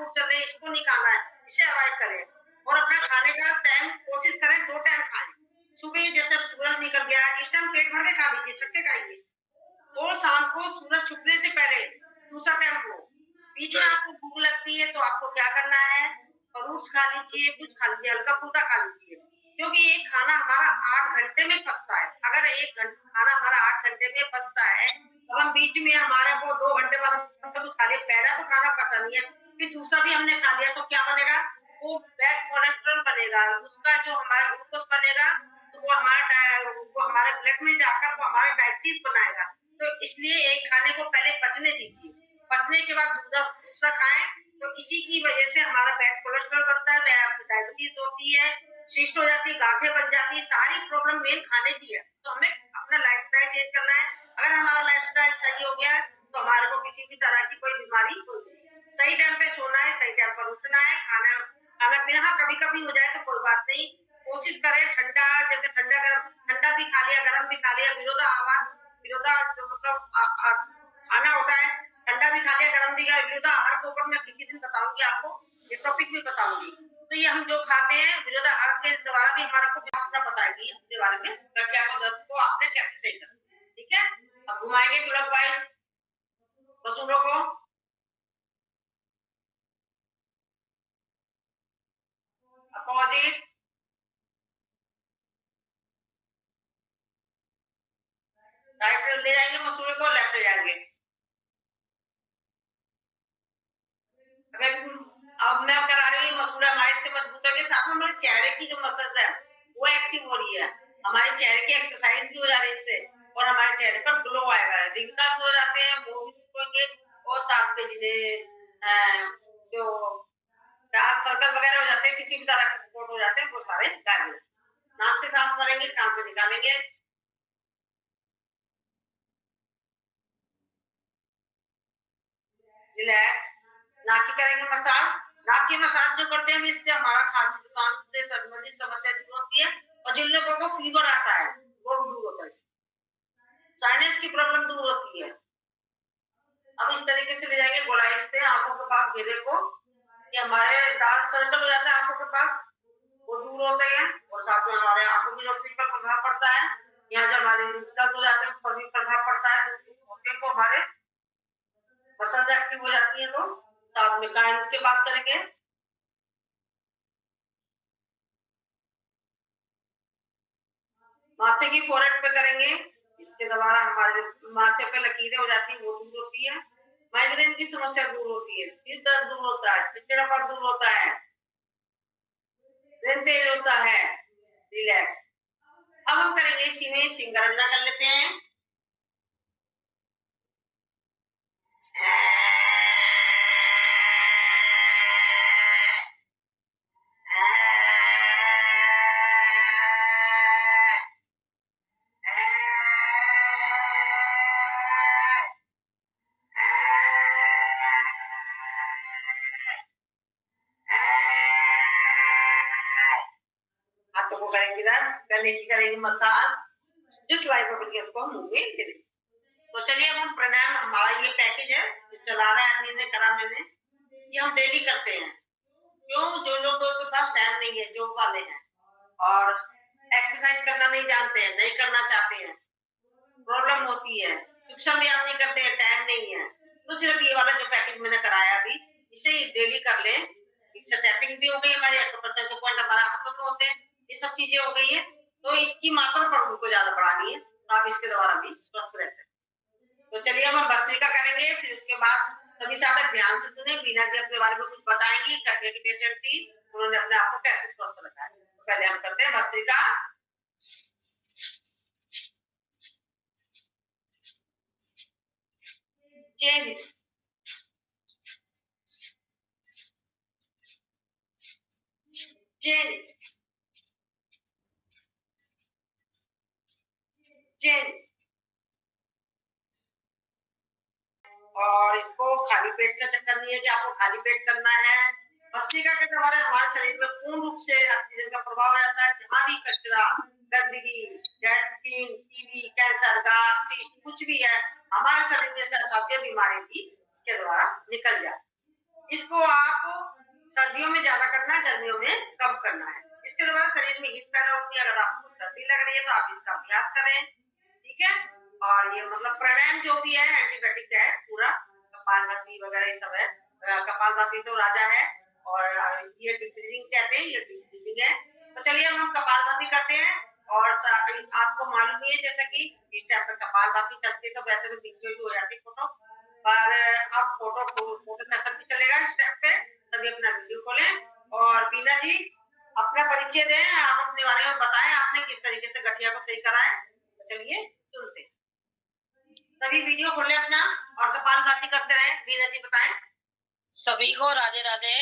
Food चल रहे हैं इसको नहीं खाना है, इसे अवॉइड करें और अपना खाने का टाइम कोशिश करें 2 टाइम खाएं। सुबह जैसे सूरज निकल गया इस टाइम पेट भर के खा लीजिए, छक्के खाइए और शाम को सूरज छुपने से पहले दूसरा टाइम लो। बीच में आपको भूख लगती है तो आपको क्या करना है, फ्रूट्स खा लीजिए, कुछ खा लीजिए, हल्का फुल्का खा लीजिए, क्योंकि ये खाना हमारा 8 घंटे में पचता है। अगर 1 घंटा खाना हमारा 8 घंटे में पचता है तो हम बीच में हमारे को 2 घंटे बाद हम कुछ खा लिया, पहला तो खाना पचा नहीं है, फिर दूसरा भी हमने खा लिया तो क्या बनेगा, वो बैड कोलेस्ट्रॉल बनेगा, उसका जो हमारा ग्लूकोज बनेगा तो वो हमारे ब्लड में जाकर वो हमारा डायबिटीज बनाएगा। तो इसलिए एक खाने को पहले पचने दीजिए, पचने के बाद दूसरा खाएं। तो इसी की वजह से हमारा बैड कोलेस्ट्रॉल बनता है, डायबिटीज होती है, सिस्ट हो जाती है, गांठें बन जाती है, सारी प्रॉब्लम मेन खाने की है। तो हमें अपना लाइफस्टाइल चेंज करना है। अगर हमारा लाइफस्टाइल सही हो गया तो हमारे को किसी भी तरह की कोई बीमारी होगी। सही टाइम पे सोना है, सही टाइम पर उठना है, खाना खाना पीना हाँ कभी कभी हो जाए तो कोई बात नहीं, कोशिश करें ठंडा, जैसे ठंडा गरम, ठंडा भी खा लिया गरम भी खा लिया, विरोधा जो मतलब खाना होता है, ठंडा भी खा लिया गरम भी खा लिया, विरोधा आहार के ऊपर मैं किसी दिन बताऊंगी आपको, ये टॉपिक भी बताऊंगी। तो ये हम जो खाते हैं विरोधा आहार के द्वारा भी हमारे को अपना बताएगी अपने बारे में, गठिया को दर्द को आपने कैसे सही करना, ठीक है। अब घुमाएंगे तुरंत भाई मसूरों को, अपोजिट, राइट ले जाएंगे मसूरे को, लेफ्ट ले जाएंगे। अब मैं करा रही हूँ, मसूड़ा हमारे से मजबूत होंगे, साथ में हमारे चेहरे की जो मसल्स है वो एक्टिव हो रही है, हमारे चेहरे की एक्सरसाइज भी हो जा रही है इससे, और हमारे चेहरे पर ग्लो आएगा, रिंकल्स हो जाते हैं वो भी दूर होंगे, और साथ में जिन्हें जो डार्क सर्कल वगैरह हो जाते हैं, किसी भी तरह के स्पॉट हो जाते हैं, वो सारे गायब हो। नाक से सांस भरेंगे, कान से निकालेंगे, रिलैक्स। नाक की करेंगे मसाज, नाक की मसाज जो करते हैं इससे हमारा खांसी जुकाम से संबंधित समस्या दूर होती है, और जिन लोगों को फीवर आता है वो दूर होता है, साइनस की प्रॉब्लम दूर होती है। अब इस तरीके से ले जाएंगे गोलाई से आंखों के पास घेरे को, कि हमारे डार्क सर्कल हो जाता है आंखों के पास वो दूर होते हैं, और साथ में हमारे आंखों की रोशनी पर प्रभाव पड़ता है, यहाँ जो हमारे रिंकल्स हो जाते हैं उस पर भी प्रभाव पड़ता है, को हमारे मसल्स एक्टिव हो जाती है। तो साथ में कान के बात करेंगे, माथे की फोrehead पे करेंगे, इसके द्वारा हमारे माथे पे लकीरें हो जाती है वो दूर होती है, माइग्रेन की समस्या दूर होती है, सिर दर्द दूर होता है, चिड़चिड़ापन दूर होता है, ब्रेन तेज होता है, रिलैक्स। अब हम करेंगे इसी में सिंगरंजा कर लेते हैं, हाथों को करेंगे रब, गले की करेंगे मसाज, जिस लाइफ को उसको हम मुंह में करेंगे। तो चलिए अब हम प्राणायाम, हमारा ये पैकेज है जो चला रहा है आदमी ने करा मैंने, ये हम डेली करते हैं। क्यों, जो लोगों के पास टाइम नहीं है, जॉब वाले हैं और एक्सरसाइज करना नहीं जानते हैं, नहीं करना चाहते हैं, प्रॉब्लम होती है, सूक्ष्म व्यायाम नहीं करते हैं, टाइम नहीं है, तो सिर्फ ये वाला जो पैकेज मैंने कराया अभी इसे डेली कर ले, इससे टैपिंग भी हो गई हमारी, 100% पॉइंट हमारा हाथों में होते हैं, ये सब चीजें हो गई है। तो इसकी मात्रा पर उनको ज्यादा बढ़ानी है, तो आप इसके द्वारा भी स्वस्थ रह सकते। तो चलिए अब हम भस्त्रिका करेंगे, फिर उसके बाद सभी साधक ध्यान से सुने, बीना जी अपने बारे में कुछ बताएंगी, गठिया की पेशेंट थी, उन्होंने अपने आप को कैसे स्वस्थ रखा है। तो पहले हम करते हैं भस्त्रिका, चेंज चेंज चेंज, और इसको खाली पेट का चक्कर नहीं है कि आपको खाली पेट करना है। भस्त्रिका के द्वारा हमारे शरीर में पूर्ण रूप से ऑक्सीजन का प्रभाव हो जाता है, जहां भी कचरा, गंदगी, डेड स्किन, टीबी, कैंसर, गांठ, सिस्ट कुछ भी है हमारे शरीर में से असाध्य बीमारी भी इसके द्वारा निकल जाए। इसको आप सर्दियों में ज्यादा करना है, गर्मियों में कम करना है। इसके द्वारा शरीर में हीट पैदा होती है। अगर आपको सर्दी लग रही है तो आप इसका अभ्यास करें, ठीक है। और ये मतलब प्राणायाम जो भी है एंटीबायोटिक है पूरा, कपालभाति वगैरह ये सब है। कपालभाति तो राजा है, और ये डीप ब्रीदिंग कहते हैं, ये डीप ब्रीदिंग है। तो चलिए हम कपालभाति करते हैं। और आपको मालूम ही है जैसा कि इस टाइम पर कपालभाति चलती है, तो वैसे तो बीच में भी हो जाती है फोटो, पर अब फोटो सेशन भी चलेगा इस टाइम पे। सभी अपना वीडियो खोलें और बीना जी अपना परिचय दें, आप अपने बारे में बताएं, आपने किस तरीके से गठिया को सही करा है। तो चलिए सुनते हैं। सभी वीडियो खोले अपना और कपालभाति करते रहे। बीना जी बताएं। सभी को राधे राधे।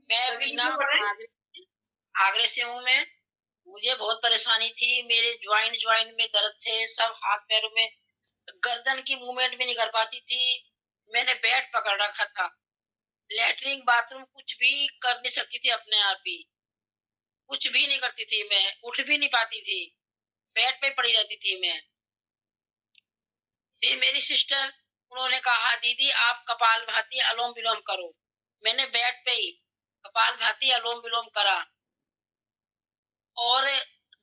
मैं बीना आगरे से हूँ। मैं मुझे बहुत परेशानी थी, मेरे ज्वाइंट में दर्द थे, सब हाथ पैरों में, गर्दन की मूवमेंट भी नहीं कर पाती थी। मैंने बेड पकड़ रखा था, लेटरिन बाथरूम कुछ भी कर नहीं सकती थी अपने आप ही, कुछ भी नहीं करती थी, मैं उठ भी नहीं पाती थी, बेड पे पड़ी रहती थी मैं। फिर मेरी सिस्टर, उन्होंने कहा दीदी आप कपालभाति अनुलोम विलोम करो। मैंने बेड पे ही कपालभाति अनुलोम विलोम करा और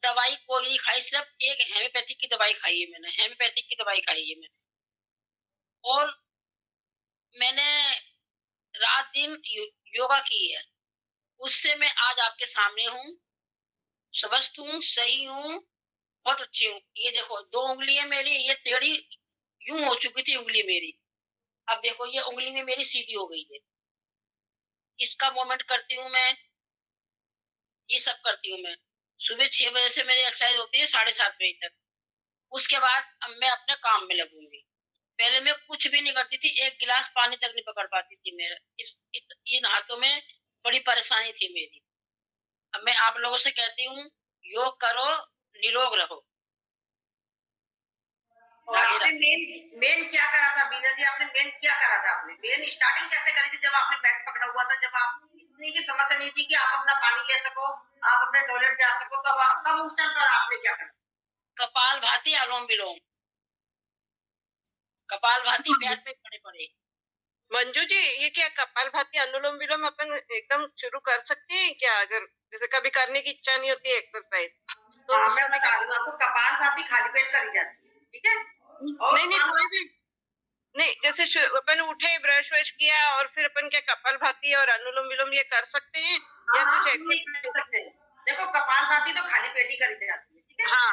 दवाई कोई नहीं खाई, सिर्फ एक हेम्योपैथिक की दवाई खाई है मैंने, हेम्योपैथिक की दवाई खाई है मैंने। और मैंने रात दिन योगा की है, उससे मैं आज आपके सामने हूँ, स्वस्थ हूँ, सही हूँ, बहुत अच्छी हूँ। ये देखो 2 उंगली है मेरी, ये टेढ़ी यूं हो चुकी थी उंगली मेरी, अब देखो ये उंगली में मेरी सीधी हो गई है। इसका मूवमेंट करती हूँ मैं, ये सब करती हूँ मैं। सुबह 6 बजे से मेरी एक्सरसाइज होती है 7:30 बजे तक। उसके बाद अब मैं अपने काम में लगूंगी। पहले मैं कुछ भी नहीं करती थी, एक गिलास पानी तक नहीं पकड़ पाती थी। मेरा इन हाथों में बड़ी परेशानी थी मेरी। अब मैं आप लोगों से कहती हूँ योग करो, निरोग रहो। और आपने मेन क्या करा था बीना जी? आपने मेन क्या करा था? आपने मेन स्टार्टिंग कैसे करी थी जब आपने बेड पकड़ा हुआ था, जब आप इतनी भी समर्थ नहीं थी कि आप अपना पानी ले सको, आप अपने टॉयलेट जा सको, तब उस टाइम पर आपने क्या करा? कपालभाति अनुलोम विलोम, कपालभाति बेड पे पड़े पड़े। मंजू जी, ये क्या कपालभाति अनुलोम विलोम अपन एकदम शुरू कर सकते हैं क्या? अगर जैसे कभी करने की इच्छा नहीं होती एक्सरसाइज तो मैं बता दूं आपको, कपालभाति खाली पेट करी जाती है, ठीक है। नहीं, जैसे अपन उठे, ब्रश वश किया और फिर अपन क्या कपालभाति और अनुलोम विलोम ये कर सकते हैं या कुछ एक्सरसाइज कर सकते हैं? देखो कपालभाति तो खाली पेट ही करी जाती है, ठीक है। हाँ।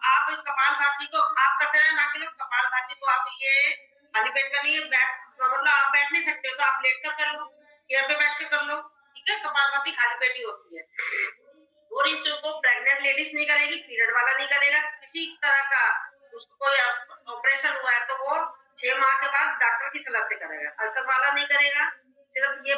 आप कपालभाति को आप करते रहे, बाकी लोग कपालभाति को आप ये खाली पेट का नहीं है, मतलब आप बैठ नहीं सकते तो आप लेट कर लो, चेयर पे बैठ के कर लो, ठीक है। कपालभाति खाली पेट ही होती है, और इसको प्रेग्नेंट लेडीज नहीं करेगी, पीरियड वाला नहीं करेगा, किसी तरह का उसको कोई ऑपरेशन हुआ है तो वो 6 माह के बाद डॉक्टर की सलाह से करेगा। अल्सर वाला नहीं करेगा, सिर्फ ये